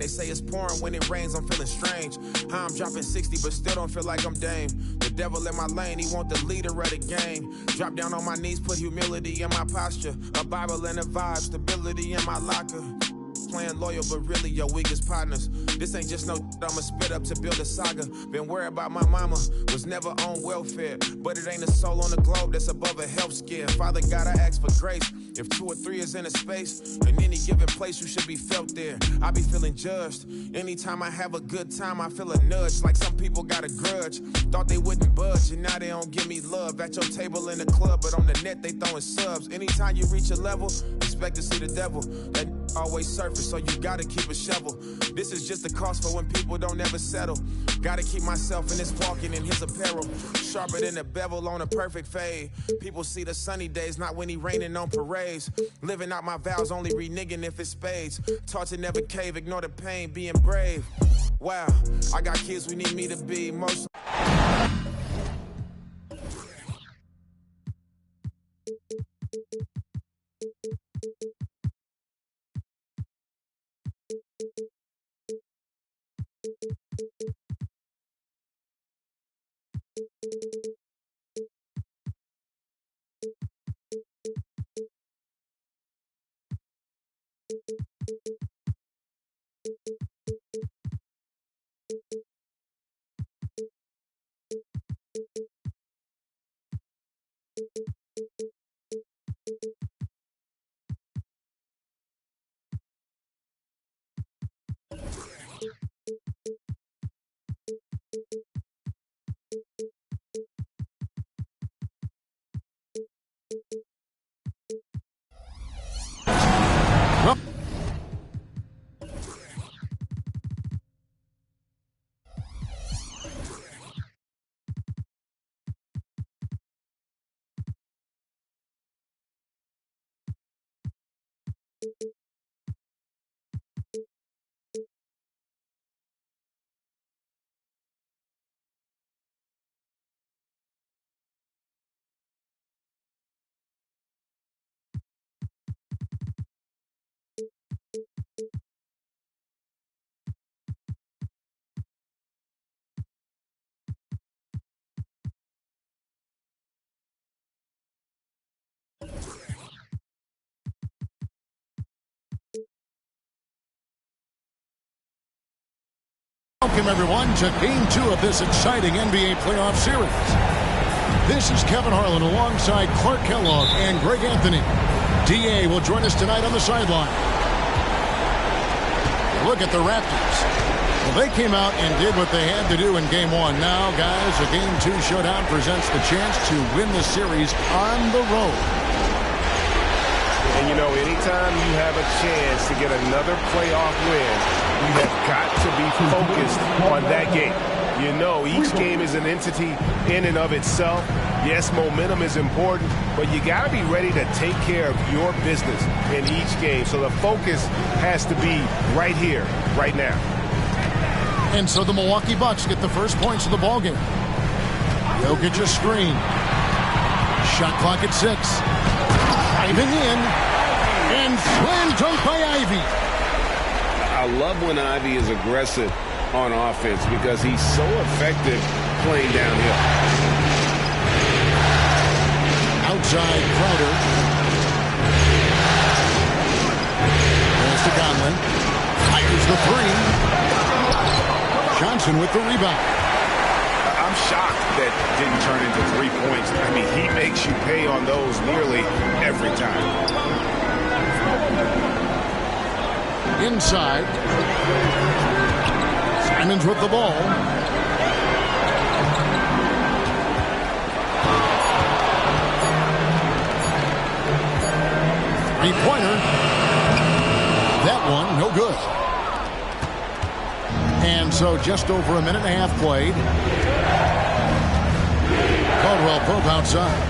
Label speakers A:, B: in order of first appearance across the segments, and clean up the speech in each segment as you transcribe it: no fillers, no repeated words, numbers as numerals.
A: They say it's pouring when it rains, I'm feeling strange. How I'm dropping 60, but still don't feel like I'm Dame. The devil in my lane, he want the leader of the game. Drop down on my knees, put humility in my posture. A Bible and a vibe, stability in my locker. Playing loyal, but really your weakest partners. This ain't just no I'ma spit up to build a saga. Been worried about my mama, was never on welfare. But it ain't a soul on the globe that's above a health scare. Father God, I ask for grace. If 2 or 3 is in a space, in any given place, you should be felt there. I be feeling judged. Anytime I have a good time, I feel a nudge. Like some people got a grudge. Thought they wouldn't budge, and now they don't give me love. At your table in the club, but on the net, they throwing subs. Anytime you reach a level, expect to see the devil. That always surface, so you gotta keep a shovel. This is just the cost for when people don't ever settle. Gotta keep myself in this walking in his apparel. Sharper than a bevel on a perfect fade. People see the sunny days, not when he raining on parades. Living out my vows, only reneging if it's spades. Taught to never cave, ignore the pain, being brave. Wow, I got kids who need me to be emotional.
B: Welcome, everyone, to Game 2 of this exciting NBA playoff series. This is Kevin Harlan alongside Clark Kellogg and Greg Anthony. D.A. will join us tonight on the sideline. Look at the Raptors. Well, they came out and did what they had to do in Game 1. Now, guys, a Game 2 showdown presents the chance to win the series on the road.
C: And, you know, anytime you have a chance to get another playoff win, you have got to be focused on that game. You know, each game is an entity in and of itself. Yes, momentum is important, but you got to be ready to take care of your business in each game. So the focus has to be right here, right now.
B: And so the Milwaukee Bucks get the first points of the ballgame. Jokic a screen. Shot clock at 6. Driving in. And slam dunk by Ivy.
D: I love when Ivy is aggressive on offense because he's so effective playing downhill.
B: Outside Crowder. There's to Conlon. Fires the 3. Johnson with the rebound.
C: I'm shocked that didn't turn into 3 points. I mean, he makes you pay on those nearly every time.
B: Inside. Simons with the ball. Three-pointer. That one, no good. And so just over a minute and a half played. Caldwell Pope outside.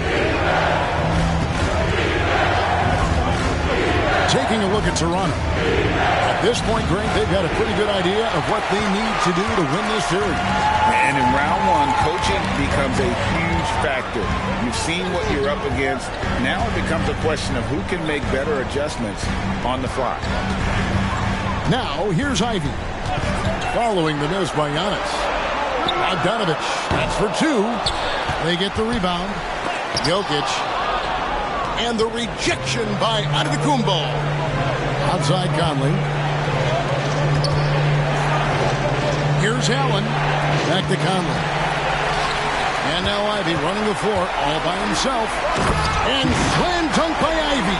B: Taking a look at Toronto. At this point, Greg, they've got a pretty good idea of what they need to do to win this series.
D: And in round one, coaching becomes a huge factor. You've seen what you're up against. Now it becomes a question of who can make better adjustments on the fly.
B: Now, here's Ivy. Following the miss by Giannis. Bogdanovich, that's for two. They get the rebound. Jokic. And the rejection by Antetokounmpo. Outside Conley. Here's Allen. Back to Conley. And now Ivy running the floor all by himself. And slam dunk by Ivy.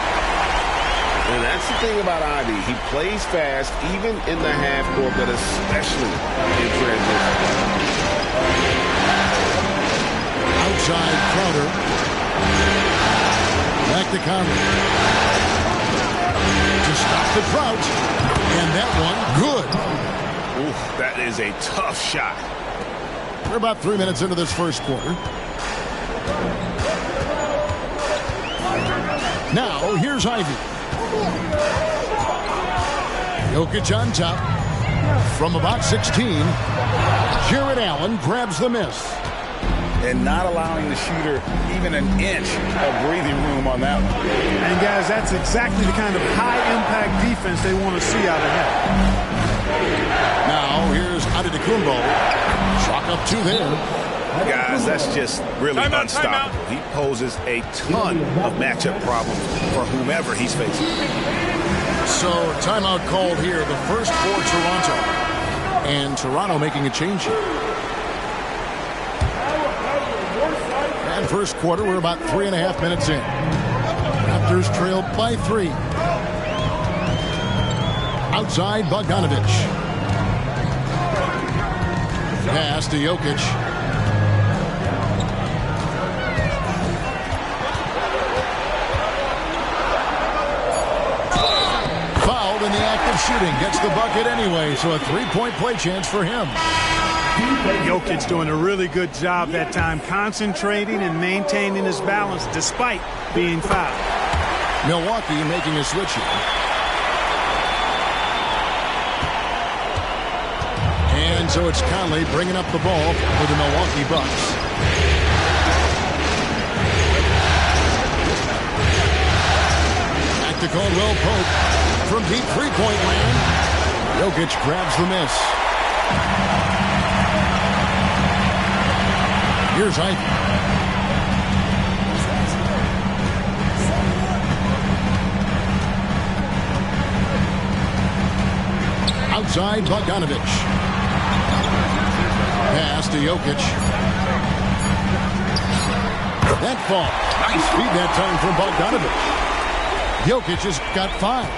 D: And that's the thing about Ivy. He plays fast, even in the half court, but especially in transition.
B: Outside Crowder. Back to Conley. To stop the drought. And that one, good.
C: Oof, that is a tough shot.
B: We're about 3 minutes into this first quarter. Now, here's Ivy. Jokic on top. From about 16, Jared Allen grabs the miss.
E: And not allowing the shooter even an inch of breathing room on that one.
F: And, guys, that's exactly the kind of high-impact defense they want to see out of him.
B: Now, here's Antetokounmpo. Chalk up two there.
C: Guys, that's just really unstoppable. He poses a ton of matchup problems for whomever he's facing.
B: So, timeout called here, the first for Toronto. And Toronto making a change here. And first quarter, we're about 3.5 minutes in. Raptors trail by 3. Outside, Bogdanovich. Pass to Jokic. Fouled in the act of shooting. Gets the bucket anyway, so a 3-point play chance for him.
F: Jokic doing a really good job that time, concentrating and maintaining his balance despite being fouled.
B: Milwaukee making a switch here. And so it's Conley bringing up the ball for the Milwaukee Bucks. Back to Caldwell Pope from deep three-point land. Jokic grabs the miss. Here's Ivy. Outside, Bogdanovich. Pass to Jokic. That fall. Nice feed that time from Bogdanovich. Jokic has got 5.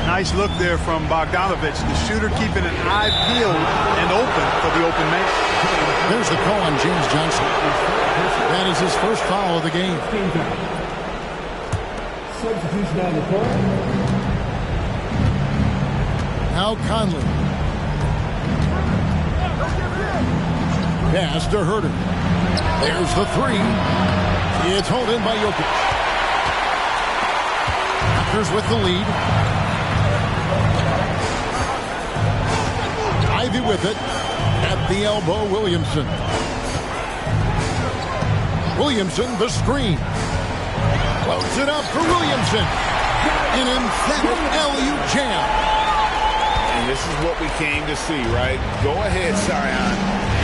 F: Nice look there from Bogdanovich. The shooter keeping an eye peeled and open for the open man.
B: There's the call on James Johnson. That is his first foul of the game.
G: Substitution on the court.
B: Now Conley. Pass to Herter. There's the 3. It's hauled in by Jokic. Raptors with the lead. Ivy with it. At the elbow, Williamson. Williamson, the screen. Floats it up for Williamson. An emphatic LU jam.
C: And this is what we came to see, right? Go ahead, Zion.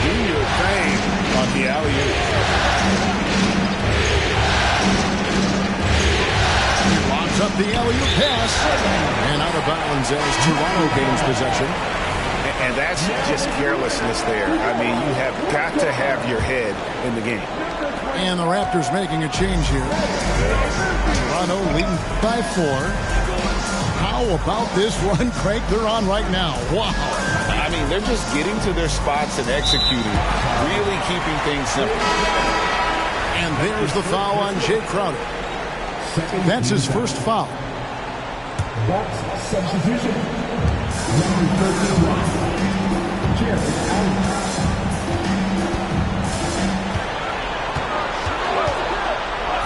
C: Do your thing on the alley-oop.
B: He locks up the alley-oop pass. And out of bounds as Toronto gains possession.
C: And that's just carelessness there. I mean, you have got to have your head in the game.
B: And the Raptors making a change here. Toronto leading by 4. How about this run, Craig, they're on right now? Wow.
D: I mean, they're just getting to their spots and executing, really keeping things simple.
B: And there's the foul on Jay Crowder. That's his first foul.
G: Bucks substitution. Number 31. Jared Allen.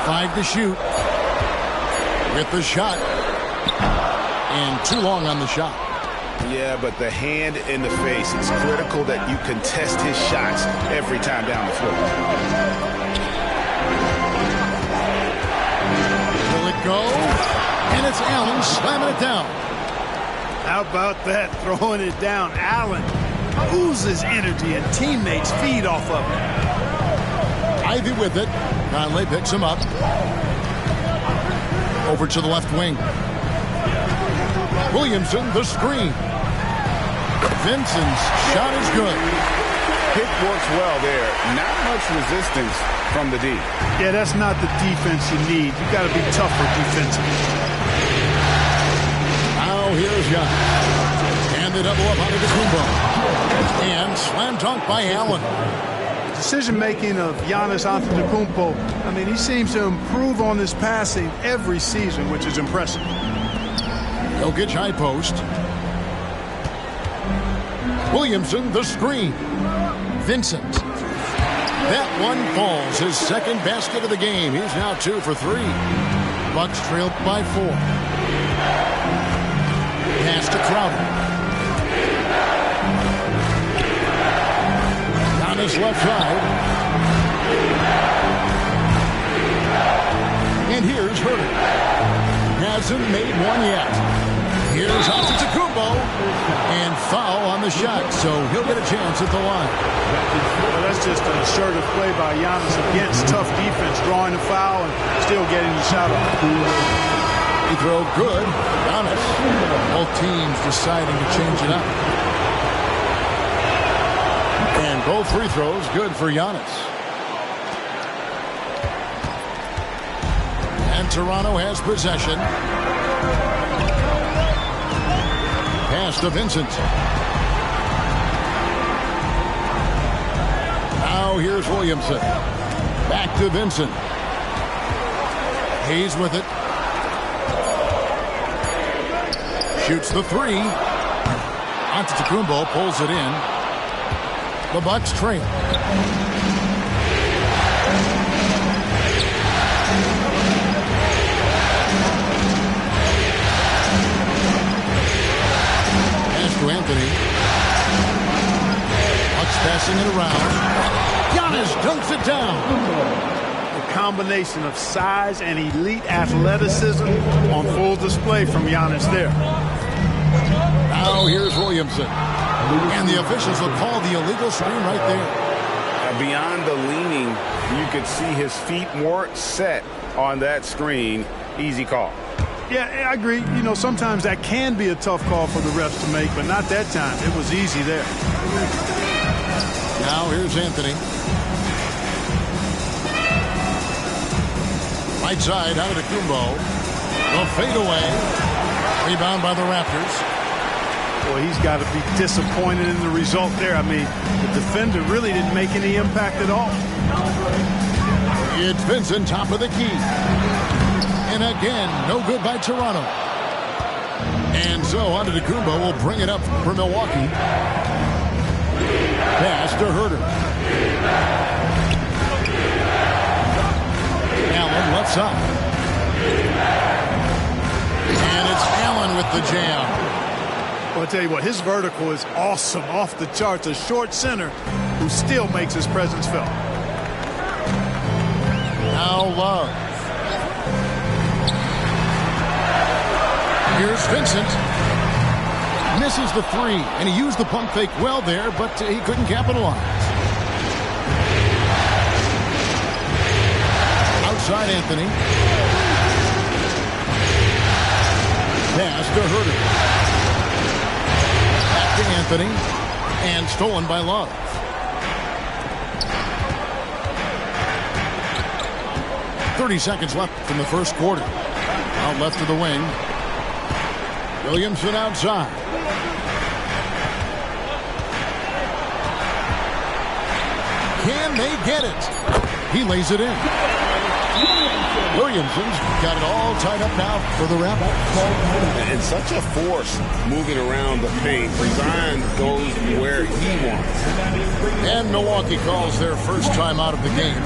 B: 5 to shoot. With the shot. And too long on the shot.
C: Yeah, but the hand in the face, it's critical that you contest his shots every time down the floor.
B: Will it go? And it's Allen slamming it down.
F: How about that? Throwing it down. Allen oozes energy and teammates feed off of it.
B: Ivy with it. Conley picks him up. Over to the left wing. Williamson, the screen. Vincent's shot is good.
E: Pick works well there. Not much resistance from the D.
F: Yeah, that's not the defense you need. You got to be tougher defensively.
B: Now here's Young. And they double up onto the Kumbo. And slam dunk by Allen.
F: Decision-making of Giannis Antetokounmpo, I mean, he seems to improve on his passing every season, which is impressive.
B: Jokic high post. Williamson, the screen. Vincent. That one falls. His second basket of the game. He's now 2 for 3. Bucks trail by 4. Pass to Crowder. On his left side. And here's Herter. Hasn't made one yet. Here's Antetokounmpo. And foul on the shot, so he'll get a chance at the line.
F: Well, that's just an assertive play by Giannis against tough defense, drawing the foul and still getting the shot off.
B: He throw good. Giannis. Both teams deciding to change it up. And both free throws good for Giannis. And Toronto has possession. Pass to Vincent. Now here's Williamson. Back to Vincent. He's with it. Shoots the 3. Antetokounmpo pulls it in. The Bucks trail. To Anthony. Bucks passing it around. Giannis dunks it down.
F: A combination of size and elite athleticism on full display from Giannis there.
B: Now here's Williamson. And the officials will call the illegal screen right there.
C: Beyond the leaning, you could see his feet more set on that screen. Easy call.
F: Yeah, I agree. You know, sometimes that can be a tough call for the refs to make, but not that time. It was easy there.
B: Now here's Anthony. Right side, Antetokounmpo. The fadeaway. Rebound by the Raptors.
F: Boy, he's got to be disappointed in the result there. I mean, the defender really didn't make any impact at all.
B: It's Vincent, top of the key. And again, no good by Toronto. And so Antetokounmpo will bring it up for Milwaukee. Pass to Herter. Allen left side. And it's Allen with the jam.
F: Well, I'll tell you what, his vertical is awesome, off the charts. A short center who still makes his presence felt.
B: Now Love. Here's Vincent. Misses the 3, and he used the pump fake well there, but he couldn't capitalize. Outside Anthony. Pass to Herter. Back to Anthony. And stolen by Love. .30 seconds left in the first quarter. Out left of the wing. Williamson outside. Can they get it? He lays it in. Williamson's got it all tied up now for the Raptors.
D: And such a force moving around the paint. Zion goes where he wants.
B: And Milwaukee calls their first time out of the game.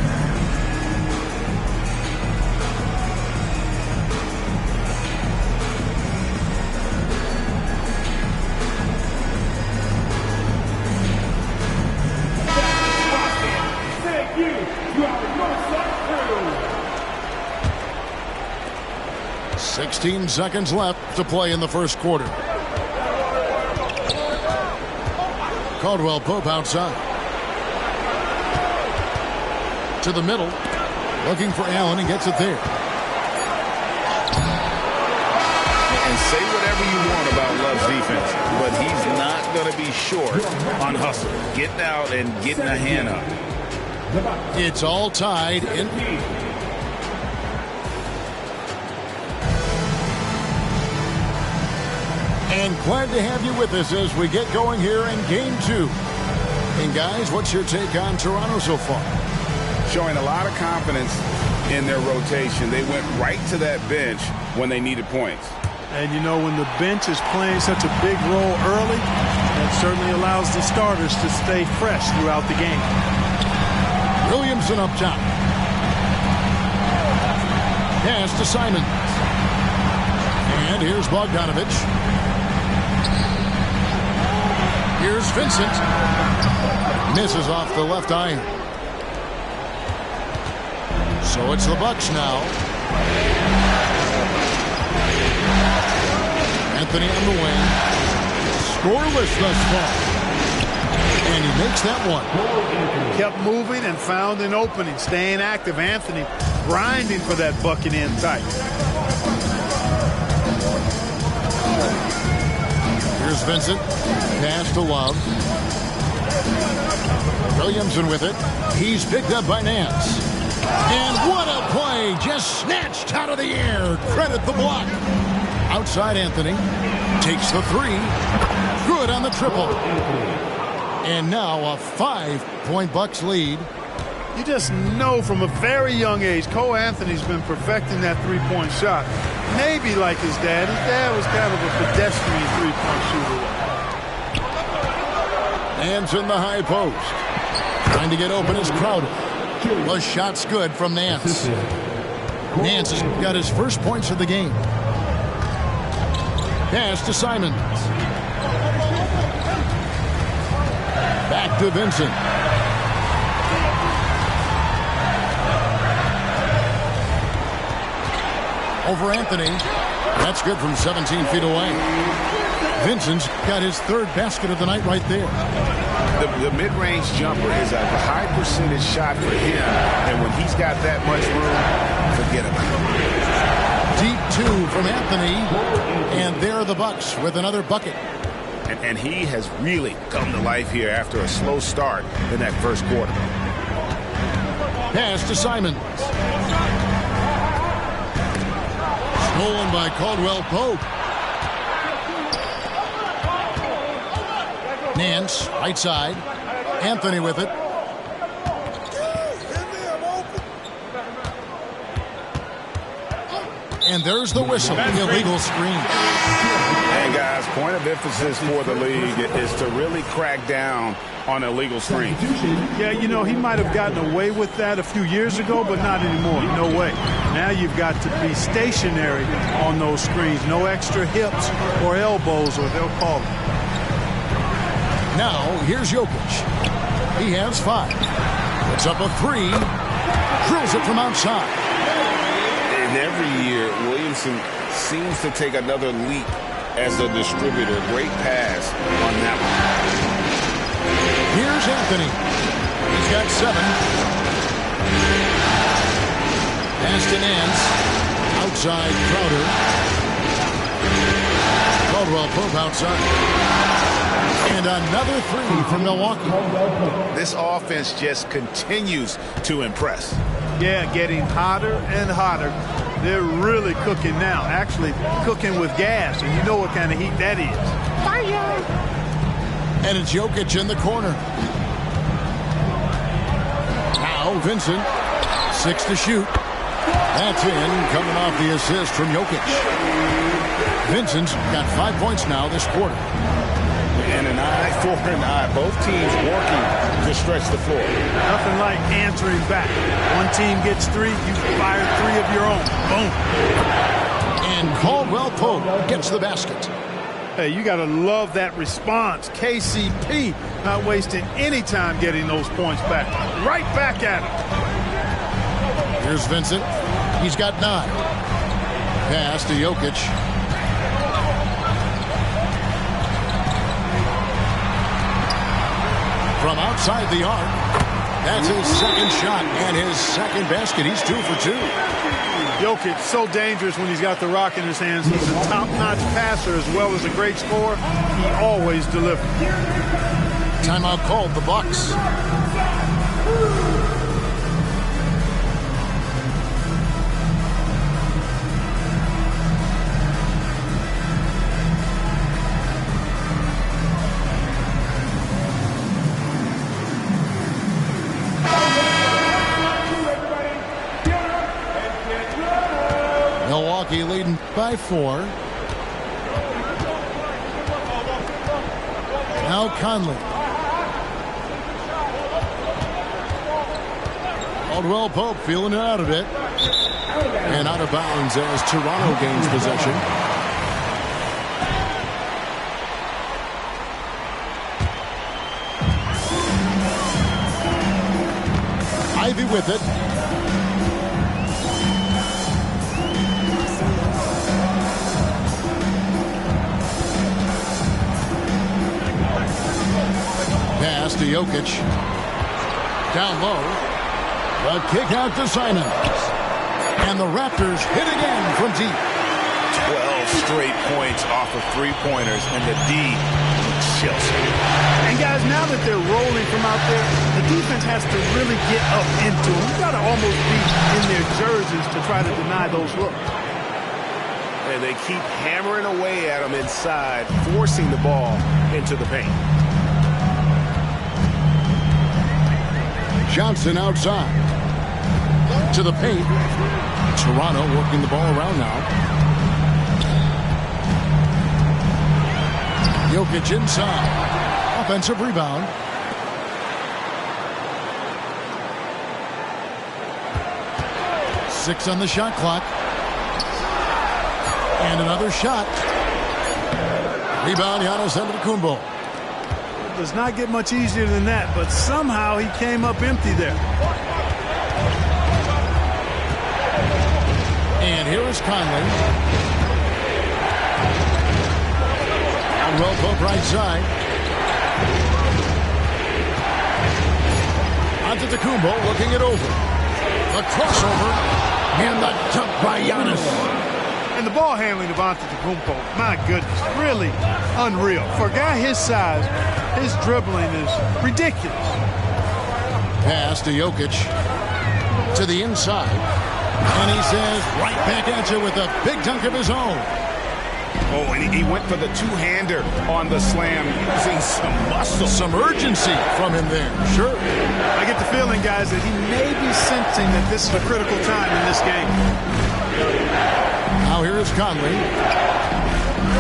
G: Thank you. You are the Northside Crew.
B: 16 seconds left to play in the first quarter. Caldwell Pope outside. To the middle. Looking for Allen and gets it there.
E: And say whatever you want about Love's defense, but he's not going to be short on hustle. Getting out and getting a hand up.
B: It's all tied in. And glad to have you with us as we get going here in Game 2. And guys, what's your take on Toronto so far?
E: Showing a lot of confidence in their rotation. They went right to that bench when they needed points.
F: And you know, when the bench is playing such a big role early, that certainly allows the starters to stay fresh throughout the game.
B: Williamson up top. Pass to Simon. And here's Bogdanovich. Here's Vincent. Misses off the left iron. So it's the Bucks now. Anthony on the wing. Scoreless thus far. And he makes that one.
F: Kept moving and found an opening. Staying active. Anthony grinding for that bucket in tight.
B: Here's Vincent. Pass to Love. Williamson with it. He's picked up by Nance. And what a play. Just snatched out of the air. Credit the block. Outside Anthony. Takes the three. Good on the triple. And now a 5-point Bucks lead.
F: You just know from a very young age, Cole Anthony's been perfecting that three-point shot. Maybe like his dad. His dad was kind of a pedestrian three-point shooter.
B: Nance in the high post. Trying to get open is Crowder. The shot's good from Nance. Nance has got his first points of the game. Pass to Simons. Back to Vincent. Over Anthony. That's good from 17 feet away. Vincent's got his third basket of the night right there.
C: The mid-range jumper is a high percentage shot for him, and when he's got that much room, forget about it.
B: Deep two from Anthony, and there are the Bucks with another bucket.
C: And he has really come to life here after a slow start in that first quarter.
B: Pass to Simons. Stolen by Caldwell Pope. Nance, right side. Anthony with it. And there's the whistle. Illegal screen.
E: And guys, point of emphasis for the league is to really crack down on illegal screens.
F: Yeah, you know, he might have gotten away with that a few years ago, but not anymore. No way. Now you've got to be stationary on those screens. No extra hips or elbows, or they'll call it.
B: Now, here's Jokic. He has 5. Puts up a 3. Drills it from outside.
D: And every year, Williamson seems to take another leap as a distributor. Great pass on that one.
B: Here's Anthony. He's got 7. Pass to Nance. Outside Crowder. Caldwell Pope outside. And another 3 from Milwaukee.
C: This offense just continues to impress.
F: Yeah, getting hotter and hotter. They're really cooking now. Actually cooking with gas, and you know what kind of heat that is. Fire!
B: And it's Jokic in the corner. Now Vincent. 6 to shoot. That's in, coming off the assist from Jokic. Vincent's got 5 points now this quarter.
E: And an eye for an eye. Both teams working to stretch the floor.
F: Nothing like answering back. One team gets 3, you fire 3 of your own. Boom.
B: And Caldwell Pope gets the basket.
F: Hey, you got to love that response. KCP not wasting any time getting those points back. Right back at him.
B: Here's Vincent. He's got 9. Pass to Jokic. from outside the arc. That's his second shot and his second basket. He's 2 for 2.
F: Jokic, so dangerous when he's got the rock in his hands. He's a top-notch passer as well as a great scorer. He always delivers.
B: Timeout called, the Bucks. Milwaukee leading by 4. Now Conley. Caldwell Pope feeling it out a bit. And out of bounds as Toronto gains possession. Ivy with it. Pass to Jokic. Down low. A kick out to Simons. And the Raptors hit again from deep.
E: 12 straight points off of three-pointers, and the D chills.
F: And guys, now that they're rolling from out there, the defense has to really get up into them. You got to almost be in their jerseys to try to deny those looks.
C: And they keep hammering away at them inside, forcing the ball into the paint.
B: Johnson outside. To the paint. Toronto working the ball around now. Jokic inside. Offensive rebound. Six on the shot clock. And another shot. Rebound, Giannis Antetokounmpo.
F: Does not get much easier than that, but somehow he came up empty there.
B: And here is Conley. Caldwell Pope right side. Antetokounmpo looking it over. The crossover and the dunk by Giannis.
F: And the ball handling of Antetokounmpo, my goodness, really unreal. For a guy his size, his dribbling is ridiculous.
B: Pass to Jokic. To the inside. And he says, right back at you with a big dunk of his own.
E: Oh, and he went for the two-hander on the slam, using some muscle.
B: Some urgency from him there, sure.
F: I get the feeling, guys, that he may be sensing that this is a critical time in this game.
B: Now here is Conley.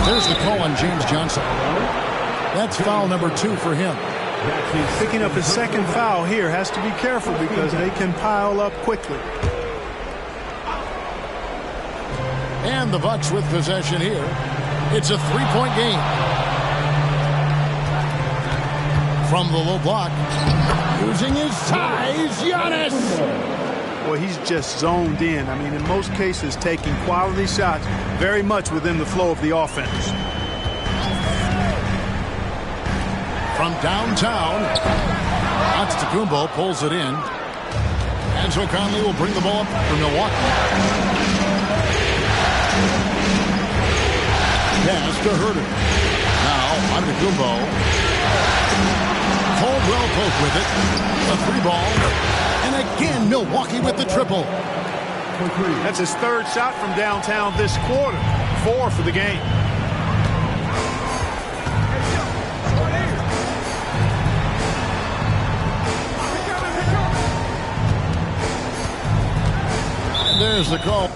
B: There's the call on James Johnson. That's foul number 2 for him.
F: Picking up his second foul here, has to be careful because they can pile up quickly.
B: And the Bucks with possession here. It's a 3-point game. From the low block, using his size, Giannis.
F: Boy, he's just zoned in. I mean, in most cases, taking quality shots very much within the flow of the offense.
B: From downtown, Antetokounmpo pulls it in. And so Conley will bring the ball up for Milwaukee. Pass to Herter. Now, Antetokounmpo. Caldwell Pope with it. A 3-ball. And again, Milwaukee with the triple.
F: That's his third shot from downtown this quarter. 4 for the game.
B: And there's the call.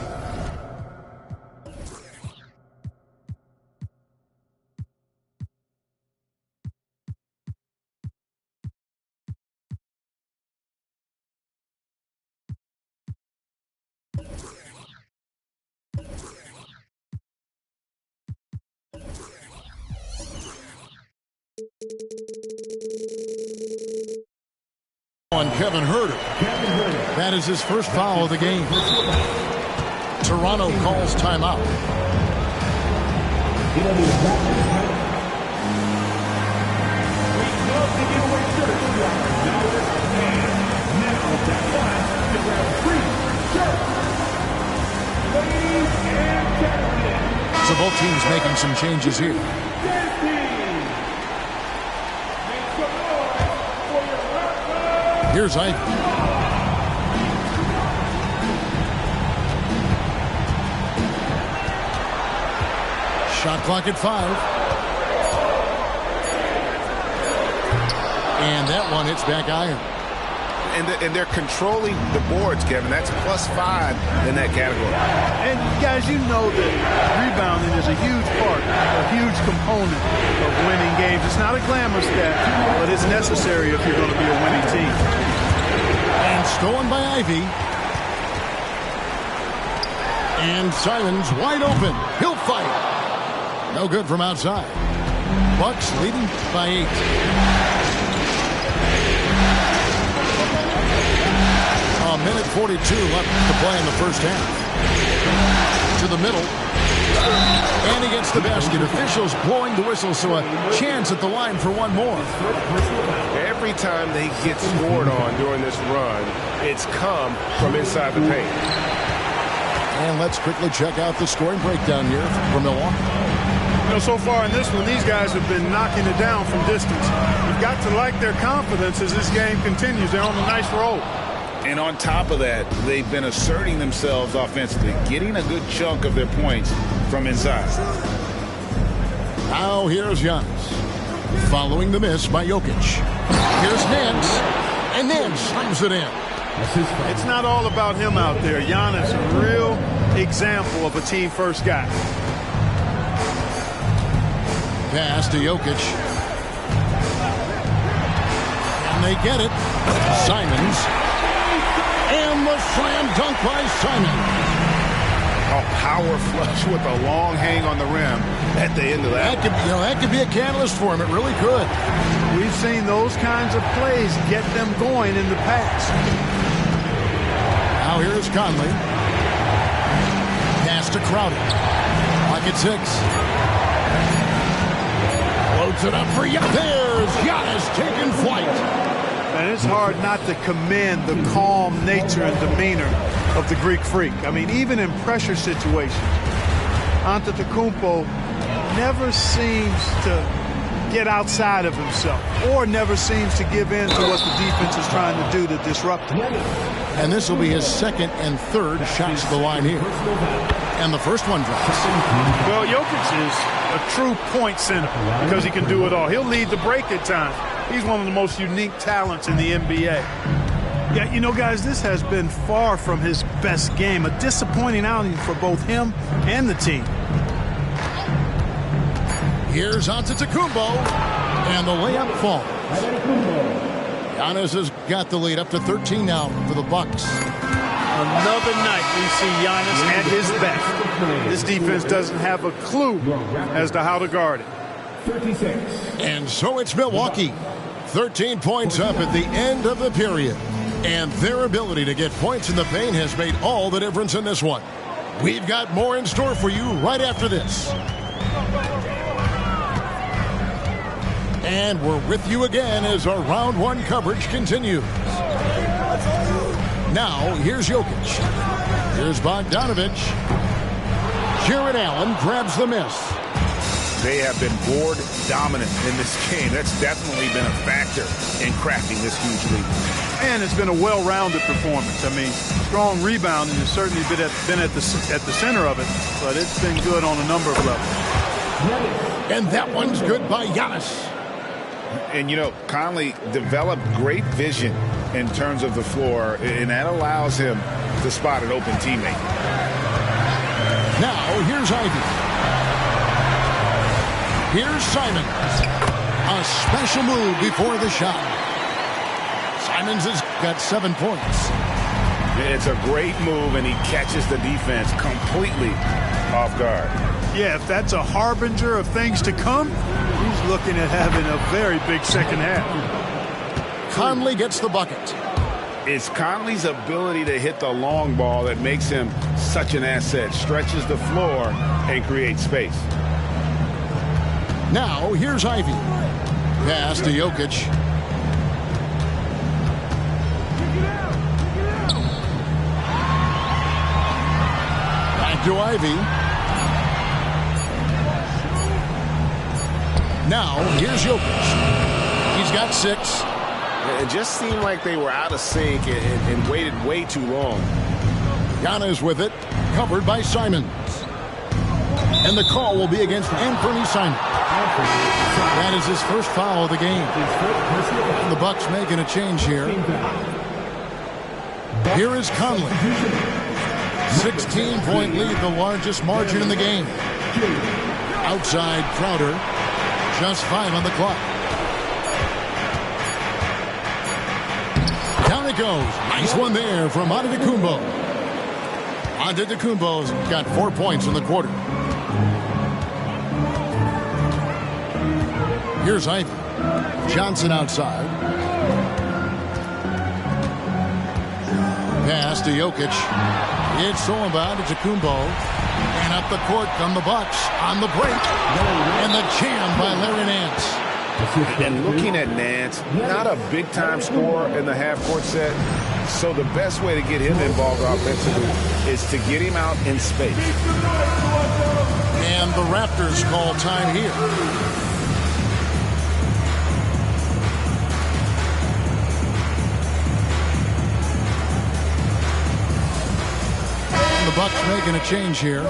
B: On Kevin Herter. That is his first foul of the game. Toronto calls timeout. making some changes here. Here's Ivy. Shot clock at 5. And that one hits back iron.
E: And they're controlling the boards, Kevin. That's +5 in that category.
F: And guys, you know that rebounding is a huge part, a huge component of winning games. It's not a glamour stat, but it's necessary if you're going to be a winning team.
B: And stolen by Ivy. And Simons wide open. He'll fire. No good from outside. Bucks leading by 8. A minute 42 left to play in the first half. To the middle. And he gets the basket. Officials blowing the whistle, so a chance at the line for one more.
C: Every time they get scored on during this run, it's come from inside the paint.
B: And let's quickly check out the scoring breakdown here for Milwaukee.
F: You know, so far in this one, these guys have been knocking it down from distance. You've got to like their confidence as this game continues. They're on a nice roll.
E: And on top of that, they've been asserting themselves offensively, getting a good chunk of their points from inside.
B: Now here's Giannis, following the miss by Jokic. Here's Nance, and Nance slams it in.
F: It's not all about him out there. Giannis, a real example of a team-first guy.
B: Pass to Jokic. And they get it. Simons. And the slam dunk by Simons.
E: A power flush with a long hang on the rim at the end of that.
B: That could be a catalyst for him. It really could.
F: We've seen those kinds of plays get them going in the past.
B: Now here's Conley. Pass to Crowder. Clock at 6. Loads it up for Giannis. There's Giannis taking flight.
F: And it's hard not to commend the calm nature and demeanor of the Greek Freak. I mean, even in pressure situations, Antetokounmpo never seems to get outside of himself or never seems to give in to what the defense is trying to do to disrupt him.
B: And this will be his second and third shots to the line here. And the first one drops.
F: Well, Jokic is a true point center because he can do it all. He'll lead the break at times. He's one of the most unique talents in the NBA. Yeah, you know, guys, this has been far from his best game. A disappointing outing for both him and the team.
B: Here's Antetokounmpo, and the layup falls. Giannis has got the lead up to 13 now for the Bucks.
F: Another night we see Giannis at his best. This defense doesn't have a clue as to how to guard it.
G: 36.
B: And so it's Milwaukee. 13 points up at the end of the period. And their ability to get points in the paint has made all the difference in this one. We've got more in store for you right after this. And we're with you again as our round one coverage continues. Now, here's Jokic. Here's Bogdanovich. Jared Allen grabs the miss.
E: They have been board dominant in this game. That's definitely been a factor in crafting this huge lead.
F: And it's been a well-rounded performance. I mean, strong rebounding has certainly been at the center of it, but it's been good on a number of levels.
B: And that one's good by Giannis.
E: And, you know, Conley developed great vision in terms of the floor, and that allows him to spot an open teammate.
B: Now, here's Ivy. Here's Simons. A special move before the shot. Simons has got 7 points.
E: It's a great move, and he catches the defense completely off guard.
F: Yeah, if that's a harbinger of things to come, he's looking at having a very big second half.
B: Conley gets the bucket.
E: It's Conley's ability to hit the long ball that makes him such an asset. Stretches the floor and creates space.
B: Now, here's Ivy. Pass to Jokic. Back to Ivy. Now, here's Jokic. He's got 6.
C: It just seemed like they were out of sync and waited way too long.
B: Giannis with it, covered by Simons. And the call will be against Anthony Simons. That is his first foul of the game. And the Bucks making a change here. Here is Conley. 16-point lead, the largest margin in the game. Outside Crowder. Just 5 on the clock. Down it goes. Nice one there from Antetokounmpo. Antetokounmpo's got 4 points in the quarter. Here's Ivy. Johnson outside. Pass to Jokic. It's stolen by Antetokounmpo. And up the court come the Bucks on the break. And the jam by Larry Nance.
C: And looking at Nance, not a big-time scorer in the half-court set. So the best way to get him involved offensively is to get him out in space.
B: And the Raptors call time here. The Bucks making a change here.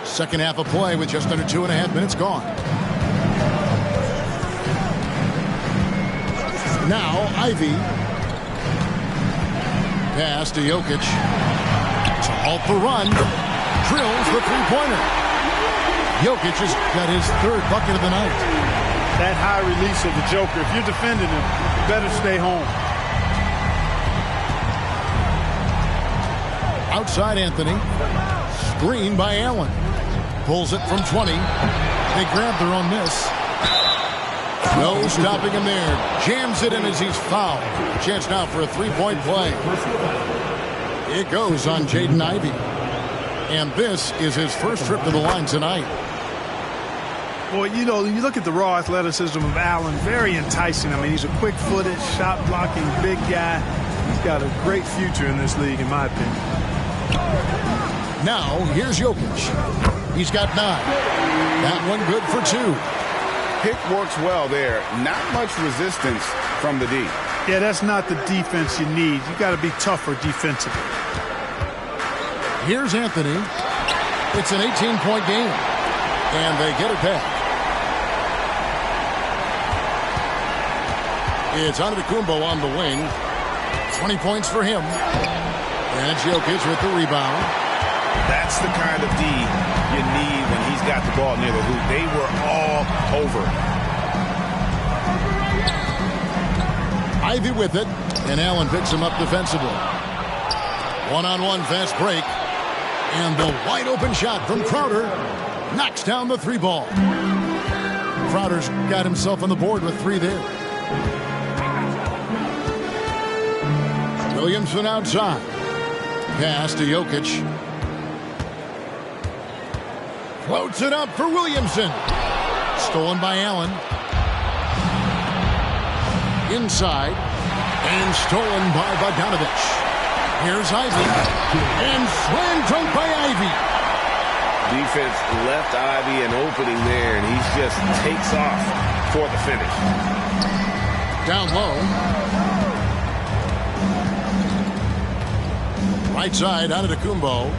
B: Second half of play with just under 2.5 minutes gone. Now Ivy. Pass to Jokic. To halt the run. Drills the three-pointer. Jokic has got his 3rd bucket of the night.
F: That high release of the Joker, if you're defending him, you better stay home.
B: Outside Anthony. Screen by Allen. Pulls it from 20. They grab their own miss. No stopping him there. Jams it in as he's fouled. Chance now for a 3-point play. It goes on Jaden Ivey. And this is his first trip to the line tonight.
F: Well, you know, you look at the raw athleticism of Allen, very enticing. I mean, he's a quick-footed, shot-blocking big guy. He's got a great future in this league, in my opinion.
B: Now, here's Jokic. He's got 9. That one good for 2.
C: Pick works well there. Not much resistance from the D.
F: Yeah, that's not the defense you need. You got to be tougher defensively.
B: Here's Anthony. It's an 18-point game. And they get it back. It's Antetokounmpo on the wing. 20 points for him. And Jokic with the rebound.
C: That's the kind of D you need when he's got the ball near the hoop. They were all over.
B: Ivy with it, and Allen picks him up defensively. One-on-one fast break. And the wide-open shot from Crowder knocks down the 3-ball. Crowder's got himself on the board with 3 there. Williamson outside. Pass to Jokic. Floats it up for Williamson. Stolen by Allen. Inside. And stolen by Bogdanovich. Here's Ivy. And slam dunk by Ivy.
C: Defense left Ivy an opening there, and he just takes off for the finish.
B: Down low. Right side, Antetokounmpo.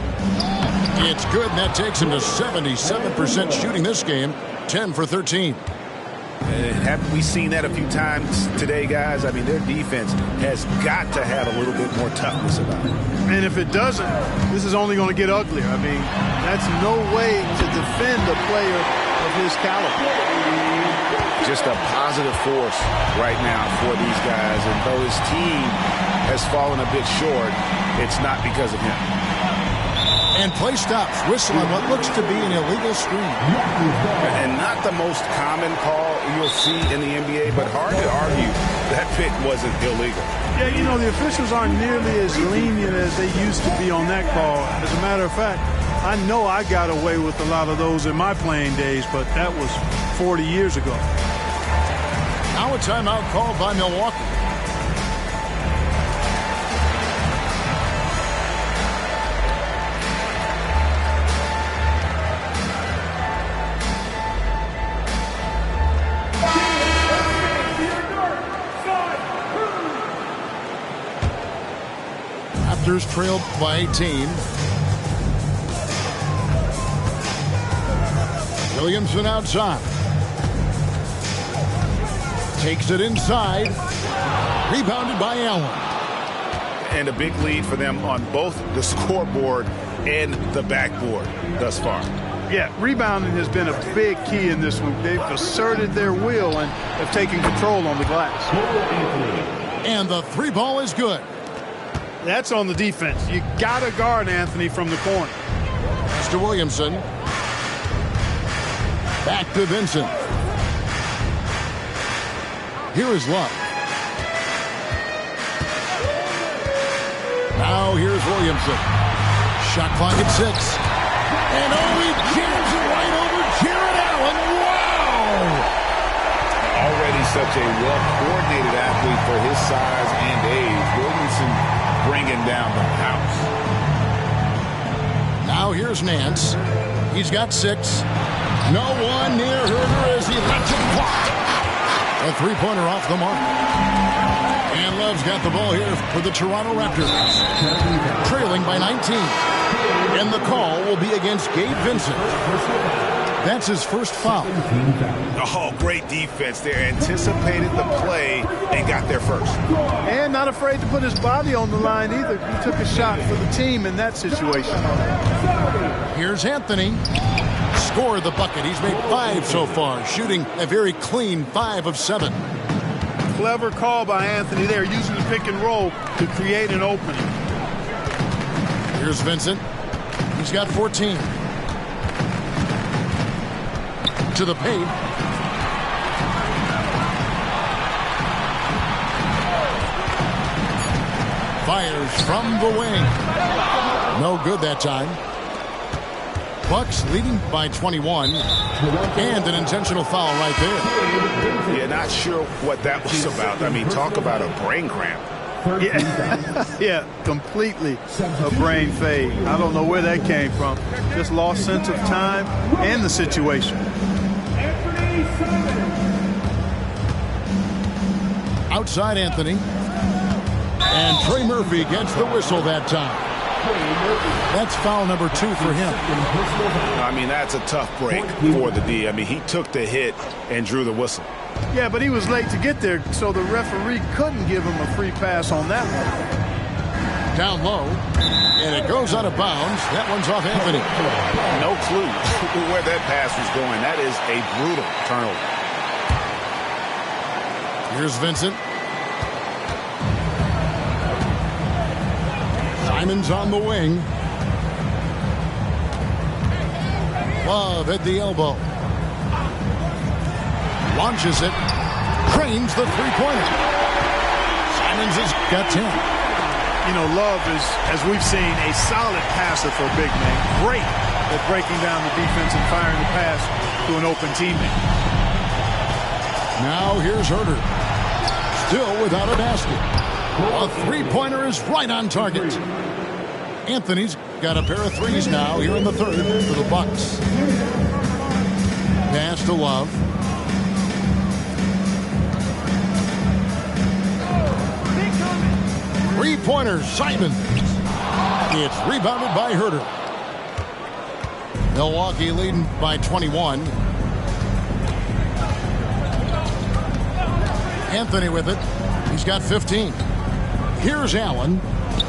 B: It's good, and that takes him to 77% shooting this game. 10 for 13.
C: Haven't we seen that a few times today, guys? I mean, their defense has got to have a little bit more toughness about it.
F: And if it doesn't, this is only going to get uglier. I mean, that's no way to defend a player of his caliber.
C: Just a positive force right now for these guys. And though his team has fallen a bit short, it's not because of him.
B: And play stops. Whistle on what looks to be an illegal screen.
C: And not the most common call you'll see in the NBA, but hard to argue that pick wasn't illegal.
F: Yeah, you know, the officials aren't nearly as lenient as they used to be on that call. As a matter of fact, I know I got away with a lot of those in my playing days, but that was 40 years ago.
B: Now a timeout called by Milwaukee. Raptors trailed by 18. Williamson outside. Takes it inside. Rebounded by Allen.
C: And a big lead for them on both the scoreboard and the backboard thus far.
F: Yeah, rebounding has been a big key in this one. They've asserted their will and have taken control on the glass.
B: And the three ball is good.
F: That's on the defense. You got to guard Anthony from the corner.
B: To Williamson. Back to Vincent. Here is Love. Now here's Williamson. Shot clock at 6. And he jams it right over Jared Allen. Wow!
E: Already such a well-coordinated athlete for his size and age. Williamson bringing down the house.
B: Now here's Nance. He's got 6. No one near Herder as he lets it fly. A three-pointer off the mark. And Love's got the ball here for the Toronto Raptors. Trailing by 19. And the call will be against Gabe Vincent. That's his first foul.
C: Oh, great defense there. Anticipated the play and got there first.
F: And not afraid to put his body on the line either. He took a shot for the team in that situation.
B: Here's Anthony. Scored the bucket. He's made 5 so far, shooting a very clean 5 of 7.
F: Clever call by Anthony there, using the pick and roll to create an opening.
B: Here's Vincent. He's got 14. To the paint. Fires from the wing. No good that time. Bucks leading by 21. And an intentional foul right there.
C: Yeah, not sure what that was about. I mean, talk about a brain cramp.
F: Yeah, completely a brain fade. I don't know where that came from. Just lost sense of time and the situation.
B: Outside Anthony. And Trey Murphy gets the whistle that time. That's foul number 2 for him.
C: I mean, that's a tough break for the D. I mean, he took the hit and drew the whistle.
F: Yeah, but he was late to get there, so the referee couldn't give him a free pass on that one.
B: Down low, and it goes out of bounds. That one's off Anthony.
C: No clue where that pass was going. That is a brutal turnover.
B: Here's Vincent. Simon's on the wing. Love at the elbow. Launches it. Cranes the three-pointer. Simons has got 10.
F: You know, Love is, as we've seen, a solid passer for a big man. Great at breaking down the defense and firing the pass to an open teammate.
B: Now here's Herder. Still without a basket. A three-pointer is right on target. Anthony's got a pair of threes now here in the third for the Bucks. Pass to Love. Three-pointer, Simon. It's rebounded by Herder. Milwaukee leading by 21. Anthony with it. He's got 15. Here's Allen.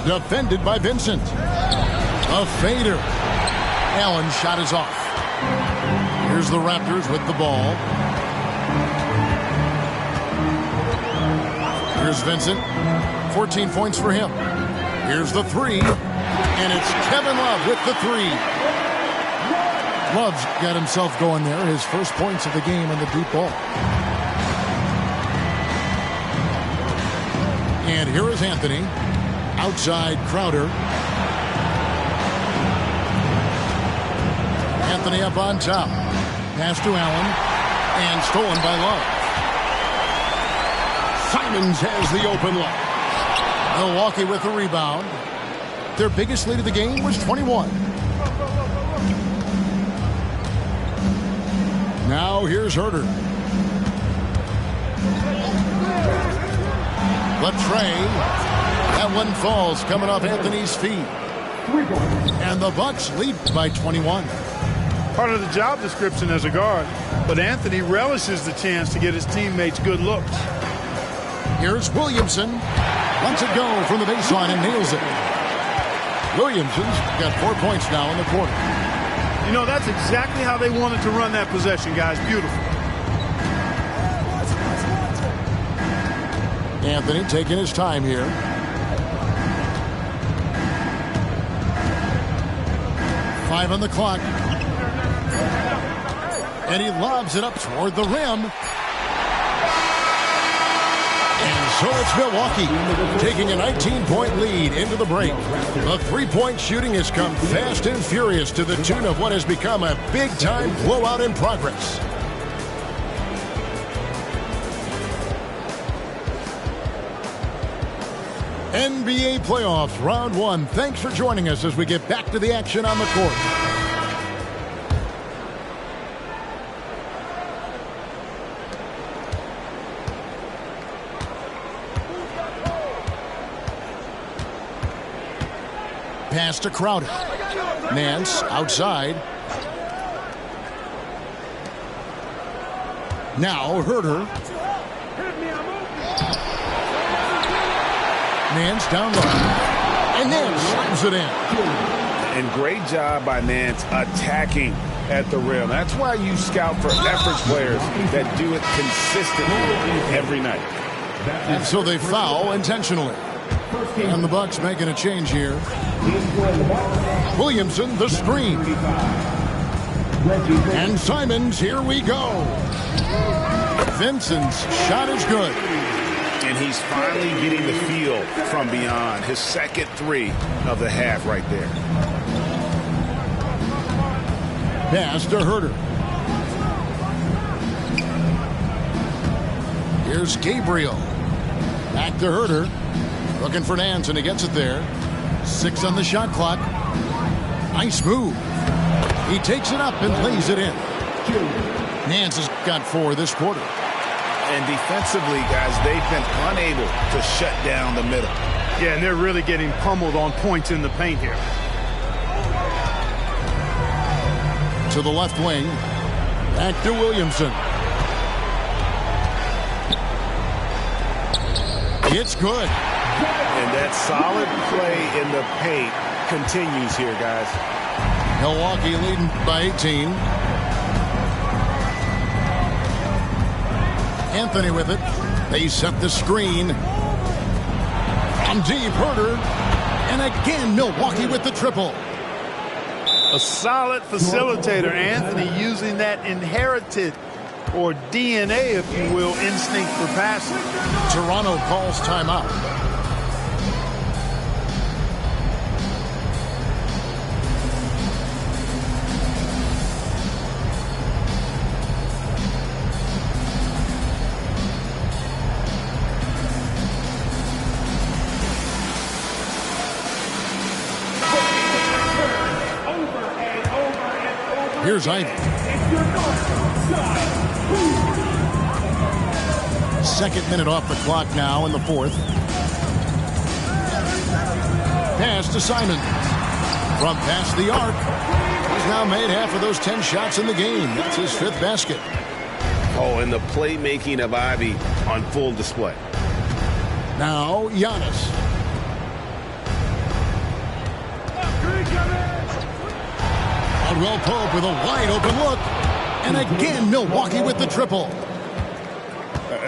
B: Defended by Vincent. A fader. Allen's shot is off. Here's the Raptors with the ball. Here's Vincent. 14 points for him. Here's the three. And it's Kevin Love with the three. Love's got himself going there. His first points of the game on the deep ball. And here is Anthony. Outside Crowder. Anthony up on top. Pass to Allen. And stolen by Love. Simons has the open look. Milwaukee with the rebound. Their biggest lead of the game was 21. Now here's Herder. Latrey That one falls coming off Anthony's feet. And the Bucks lead by 21.
F: Part of the job description as a guard, but Anthony relishes the chance to get his teammates good looks.
B: Here's Williamson. Lets it go from the baseline and nails it. Williamson's got 4 points now in the quarter.
F: You know, that's exactly how they wanted to run that possession, guys. Beautiful.
B: Anthony taking his time here. Five on the clock. And he lobs it up toward the rim. And so it's Milwaukee taking a 19-point lead into the break. The three-point shooting has come fast and furious to the tune of what has become a big-time blowout in progress. NBA playoffs, round one. Thanks for joining us as we get back to the action on the court. Pass to Crowder. Nance outside. Now Herter. Nance down low. And Nance slams it in.
E: And great job by Nance attacking at the rim. That's why you scout for efforts players that do it consistently every night.
B: And so they foul intentionally. And the Bucks making a change here. Williamson, the screen. And Simons, here we go. Vincent's shot is good.
E: And he's finally getting the feel from beyond. His second three of the half right there.
B: Pass to Herter. Here's Gabriel. Back to Herter. Looking for Nance, and he gets it there. 6 on the shot clock. Nice move. He takes it up and lays it in. Nance has got 4 this quarter.
E: And defensively, guys, they've been unable to shut down the middle.
F: Yeah, and they're really getting pummeled on points in the paint here.
B: To the left wing. Back to Williamson. It's good.
C: And that solid play in the paint continues here, guys.
B: Milwaukee leading by 18. Anthony with it. They set the screen. From deep, Herter. And again, Milwaukee with the triple.
F: A solid facilitator, Anthony, using that inherited, or DNA, if you will, instinct for passing.
B: Toronto calls timeout. Here's Ivy. Second minute off the clock now in the fourth. Pass to Simon. From past the arc. He's now made half of those 10 shots in the game. That's his 5th basket.
C: Oh, and the playmaking of Ivy on full display.
B: Now Giannis. Caldwell Pope with a wide open look. And again, Milwaukee with the triple.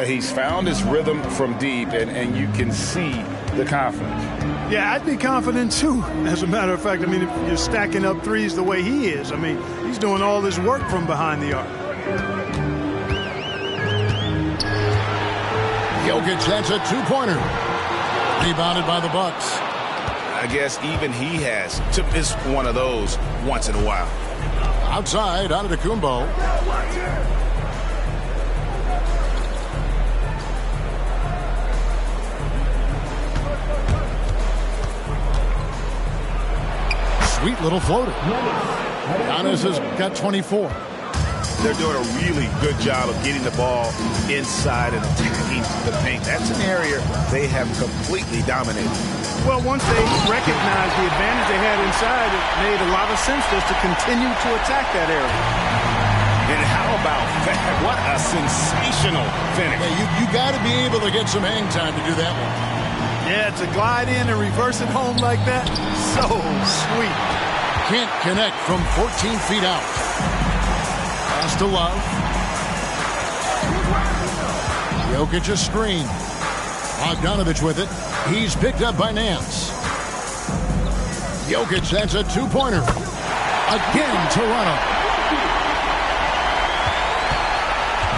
E: He's found his rhythm from deep, and you can see the confidence.
F: Yeah, I'd be confident too. As a matter of fact, I mean, if you're stacking up threes the way he is, I mean, he's doing all this work from behind the arc.
B: Jokic, that's a 2-pointer. Rebounded by the Bucks.
E: I guess even he has to miss one of those once in a while.
B: Outside, Antetokounmpo. Sweet little floater. Giannis has got 24.
E: They're doing a really good job of getting the ball inside and attacking the paint. That's an area they have completely dominated.
F: Well, once they recognized the advantage they had inside, it made a lot of sense just to continue to attack that area.
E: And how about that? What a sensational finish.
B: Yeah, you got to be able to get some hang time to do that one.
F: Yeah, to glide in and reverse it home like that, so sweet.
B: Can't connect from 14 feet out. Pass to Love. Jokic a screen. Bogdanovich with it. He's picked up by Nance. Jokic, that's a two-pointer. Again, Toronto.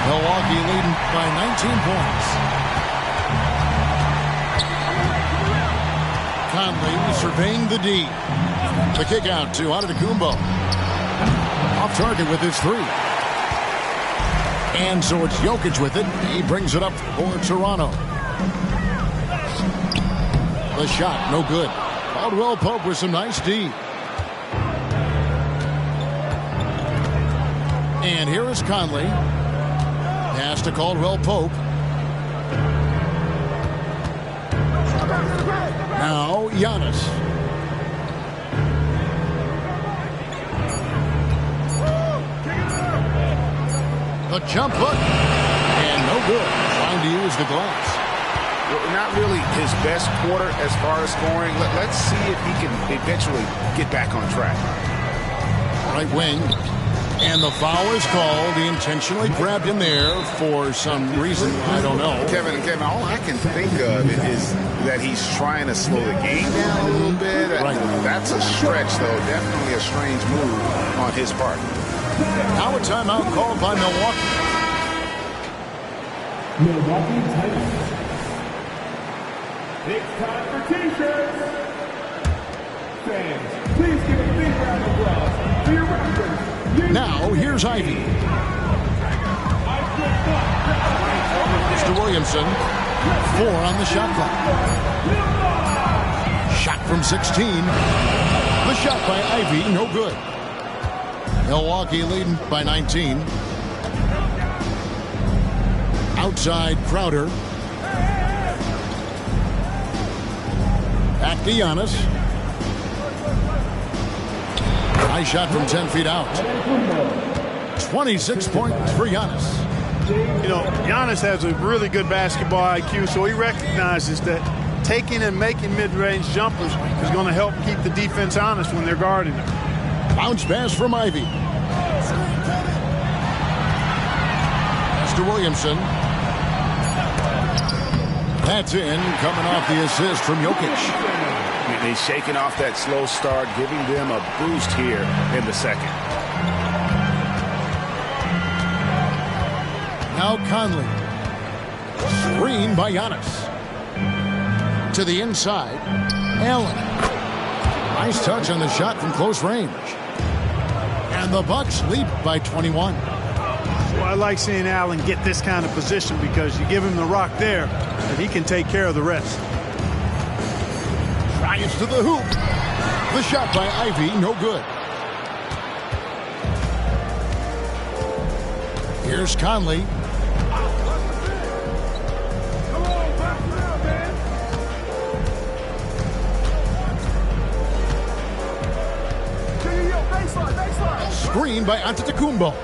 B: Milwaukee leading by 19 points. Conley surveying the D. The kick out to Antetokounmpo. Off target with his three. And so it's Jokic with it. He brings it up for Toronto. The shot, no good. Caldwell Pope with some nice D. And here is Conley. Pass to Caldwell Pope. Now Giannis. The jump hook. And no good. Trying to use the glass.
E: Not really his best quarter as far as scoring. Let's see if he can eventually get back on track.
B: Right wing. And the foul is called. He intentionally grabbed him there for some reason. I don't know.
E: Kevin, all I can think of is that he's trying to slow the game down a little bit.
B: Right.
E: That's a stretch, though. Definitely a strange move on his part.
B: Now a timeout called by Milwaukee.
G: Milwaukee Titans. It's time for T-shirts. Fans, please give a big round of applause for your Raptors.
B: Now here's Ivy. Mr. Williamson, 4 on the shot clock. Shot from 16. The shot by Ivy, no good. Milwaukee leading by 19. Outside Crowder. Back to Giannis. Nice shot from 10 feet out. 26 points for Giannis.
F: You know, Giannis has a really good basketball IQ, so he recognizes that taking and making mid-range jumpers is going to help keep the defense honest when they're guarding him.
B: Bounce pass from Ivy. Pass to Williamson. That's in, coming off the assist from Jokic.
E: He's shaking off that slow start, giving them a boost here in the second.
B: Now Conley. Screen by Giannis. To the inside. Allen. Nice touch on the shot from close range. And the Bucks lead by 21.
F: Well, I like seeing Allen get this kind of position because you give him the rock there, and he can take care of the rest.
B: Tries to the hoop. The shot by Ivy, no good. Here's Conley. Screen by Antetokounmpo.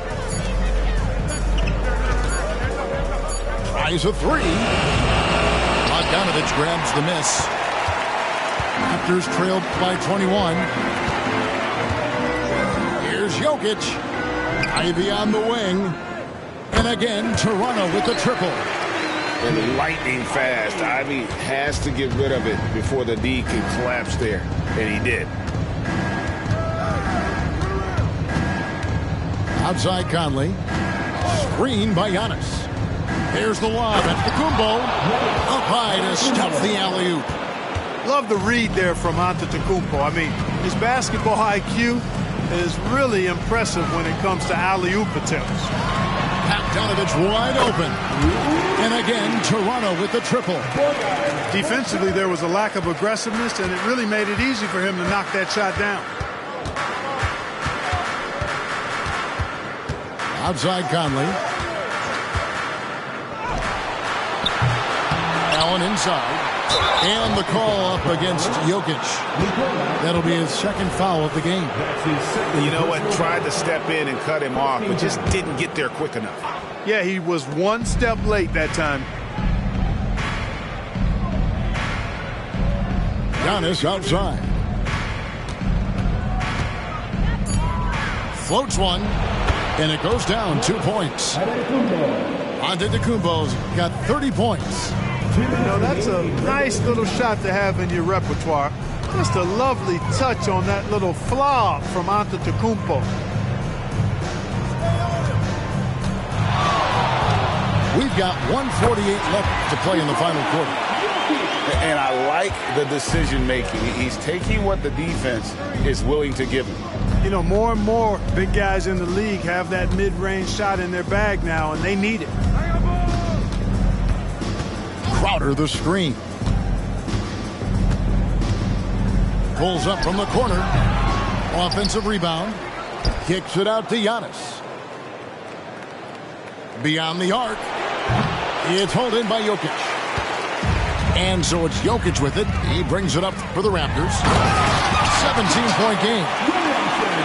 B: Tries a three. Bogdanovich grabs the miss. Raptors trailed by 21. Here's Jokic. Ivy on the wing. And again, Toronto with the triple.
E: And lightning fast. Ivy has to get rid of it before the D can collapse there. And he did.
B: Outside Conley. Screen by Giannis. Here's the lob at Antetokounmpo. Up high to stuff the alley-oop.
F: Love the read there from Antetokounmpo. I mean, his basketball IQ is really impressive when it comes to alley-oop attempts.
B: Bogdanovich wide open. And again, Toronto with the triple.
F: Defensively, there was a lack of aggressiveness, and it really made it easy for him to knock that shot down.
B: Outside Conley. Allen inside. And the call up against Jokic. That'll be his second foul of the game.
C: You know what? Tried to step in and cut him off, but just didn't get there quick enough.
F: Yeah, he was one step late that time.
B: Giannis outside. Floats one, and it goes down 2 points. Antetokounmpo's got 30 points.
F: You know, that's a nice little shot to have in your repertoire. Just a lovely touch on that little flop from Antetokounmpo.
B: We've got 1:48 left to play in the final quarter.
E: And I like the decision making. He's taking what the defense is willing to give him.
F: You know, more and more big guys in the league have that mid-range shot in their bag now, and they need it.
B: Crowder the screen. Pulls up from the corner. Offensive rebound. Kicks it out to Giannis. Beyond the arc. It's held in by Jokic. And so it's Jokic with it. He brings it up for the Raptors. 17-point game.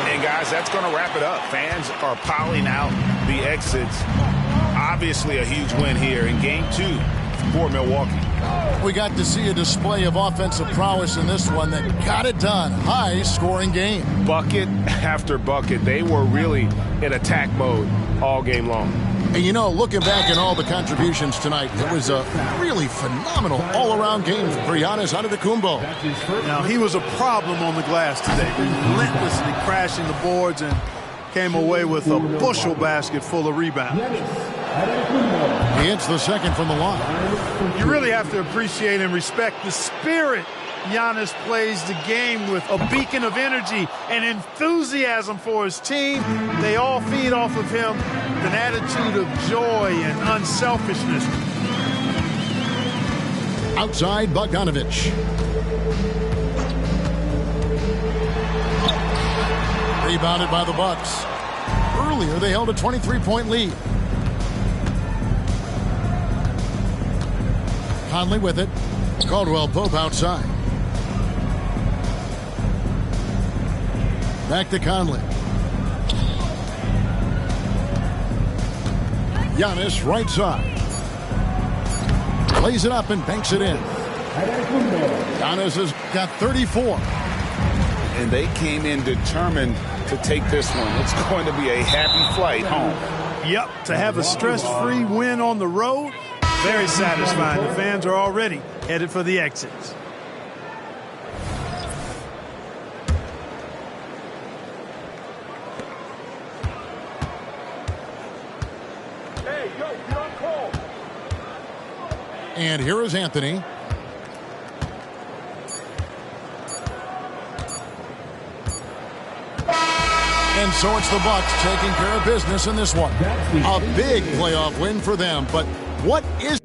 C: And guys, that's going to wrap it up. Fans are piling out the exits. Obviously a huge win here in game 2 for Milwaukee.
B: We got to see a display of offensive prowess in this one that got it done. High-scoring game.
C: Bucket after bucket. They were really in attack mode all game long.
B: And you know, looking back at all the contributions tonight, it was a really phenomenal all-around game for Giannis Antetokounmpo.
F: Now, he was a problem on the glass today, relentlessly crashing the boards and came away with a bushel basket full of rebounds.
B: He hits the second from the line.
F: You really have to appreciate and respect the spirit Giannis plays the game with, a beacon of energy and enthusiasm for his team. They all feed off of him, an attitude of joy and unselfishness.
B: Outside, Bogdanovich. Rebounded by the Bucks. Earlier, they held a 23-point lead. Conley with it. Caldwell Pope outside. Back to Conley. Giannis right side. Plays it up and banks it in. Giannis has got 34.
E: And they came in determined to take this one. It's going to be a happy flight home.
F: Yep, to have a stress-free win on the road, very satisfying. The fans are already headed for the exits.
G: Hey, yo, you're on call.
B: And here is Anthony. And so it's the Bucks taking care of business in this one. A big playoff win for them. But what is